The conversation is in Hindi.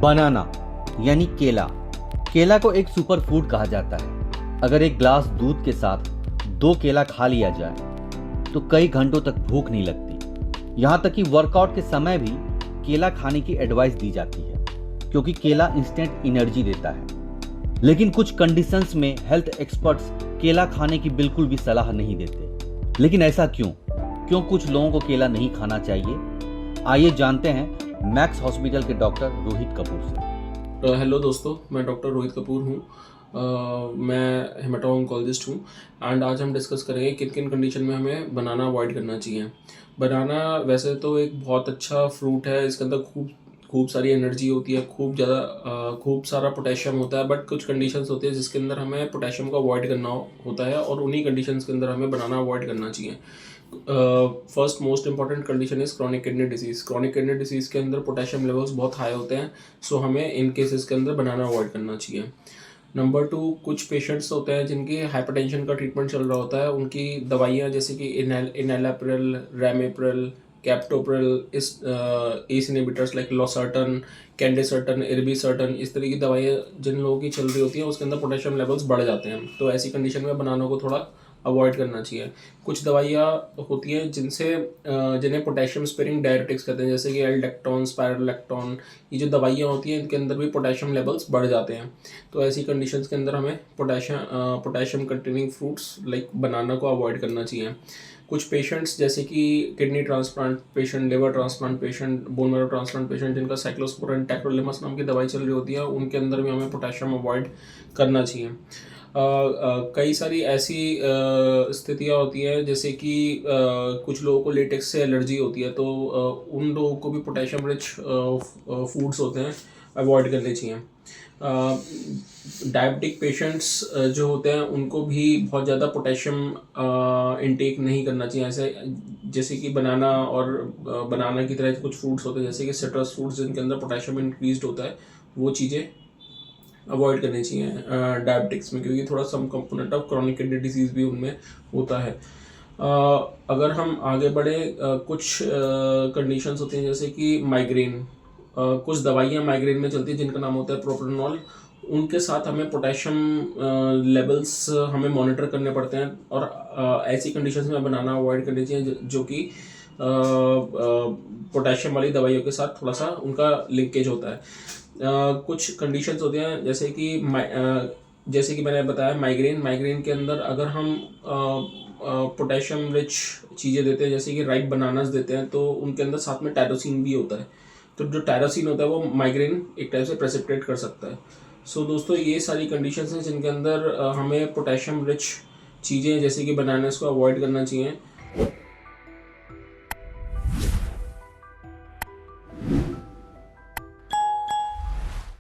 बनाना यानी केला। केला को एक सुपर फूड कहा जाता है। अगर एक ग्लास दूध के साथ 2 केला खा लिया जाए तो कई घंटों तक भूख नहीं लगती। यहाँ तक कि वर्कआउट के समय भी केला खाने की एडवाइस दी जाती है, क्योंकि केला इंस्टेंट एनर्जी देता है। लेकिन कुछ कंडीशंस में हेल्थ एक्सपर्ट्स केला खाने की बिल्कुल भी सलाह नहीं देते। लेकिन ऐसा क्यों कुछ लोगों को केला नहीं खाना चाहिए? आइए जानते हैं मैक्स हॉस्पिटल के डॉक्टर रोहित कपूर से। हेलो दोस्तों, मैं डॉक्टर रोहित कपूर हूँ। मैं हेमाटो ऑन्कोलॉजिस्ट हूँ एंड आज हम डिस्कस करेंगे किन किन कंडीशन में हमें बनाना अवॉइड करना चाहिए। बनाना वैसे तो एक बहुत अच्छा फ्रूट है, इसके अंदर खूब सारी एनर्जी होती है, खूब सारा पोटेशियम होता है। बट कुछ कंडीशंस होती है जिसके अंदर हमें पोटेशियम को अवॉइड करना होता है और उन्हीं कंडीशंस के अंदर हमें बनाना अवॉइड करना चाहिए। First most important condition is chronic kidney disease. Chronic kidney disease के अंदर पोटेशियम लेवल्स बहुत हाई होते हैं, सो हमें इन केसेस के अंदर बनाना अवॉइड करना चाहिए। नंबर 2, कुछ पेशेंट्स होते हैं जिनकी हाइपरटेंशन का ट्रीटमेंट चल रहा होता है। उनकी दवाइयाँ जैसे कि इनैलाप्रिल, रैमिप्रिल, कैप्टोप्रिल, एस इनहिबिटर्स लाइक लॉसर्टन, कैंडेसर्टन, इर्बिसर्टन, इस तरह की दवाइयाँ जिन लोगों की चल रही होती हैं उसके अंदर पोटेशियम लेवल्स बढ़ जाते हैं। तो ऐसी कंडीशन में बनाना को थोड़ा अवॉइड करना चाहिए। कुछ दवाइयाँ होती हैं जिन्हें पोटेशियम स्पेयरिंग डायरेटिक्स कहते हैं, जैसे कि एल्डेक्टोन, स्पाइरोलेक्टोन। ये जो दवाइयाँ होती हैं इनके अंदर भी पोटेशियम लेवल्स बढ़ जाते हैं। तो ऐसी कंडीशंस के अंदर हमें पोटेशियम कंटेनिंग फ्रूट्स लाइक बनाना को अवॉइड करना चाहिए। कुछ पेशेंट्स जैसे कि kidney transplant patient, liver transplant patient, bone marrow transplant patient जिनका साइक्लोस्पोरिन, टैक्रोलिमस नाम की दवाई चल रही होती है, उनके अंदर भी हमें पोटेशियम अवॉइड करना चाहिए। कई सारी ऐसी स्थितियाँ होती हैं जैसे कि कुछ लोगों को लेटेक्स से एलर्जी होती है, तो उन लोगों को भी पोटेशियम रिच फूड्स होते हैं अवॉइड करने चाहिए। डायबिटिक पेशेंट्स जो होते हैं उनको भी बहुत ज़्यादा पोटेशियम इनटेक नहीं करना चाहिए। ऐसे जैसे कि बनाना और बनाना की तरह कुछ फ्रूट्स होते हैं जैसे कि सिट्रस फ्रूट्स जिनके अंदर पोटेशियम इंक्रीज्ड होता है, वो चीज़ें अवॉइड करनी चाहिए डायबिटिक्स में, क्योंकि थोड़ा some component of chronic kidney disease भी उनमें होता है। अगर हम आगे बढ़े, कुछ कंडीशंस होती हैं जैसे कि माइग्रेन। कुछ दवाइयाँ माइग्रेन में चलती है जिनका नाम होता है प्रोप्रानोल। उनके साथ हमें पोटेशियम लेवल्स हमें मॉनिटर करने पड़ते हैं और ऐसी कंडीशंस में बनाना अवॉइड करनी चाहिए जो कि पोटेशियम वाली दवाइयों के साथ थोड़ा सा उनका लिंकेज होता है। कुछ कंडीशंस होती हैं जैसे कि मैंने बताया माइग्रेन के अंदर अगर हम पोटेशियम रिच चीज़ें देते हैं जैसे कि राइप बनानास देते हैं, तो उनके अंदर साथ में टायरोसिन भी होता है। तो जो टायरोसिन होता है वो माइग्रेन एक टाइप से प्रेसिपिटेट कर सकता है। सो दोस्तों, ये सारी कंडीशंस हैं जिनके अंदर हमें पोटेशियम रिच चीज़ें जैसे कि बनानास को अवॉइड करना चाहिए।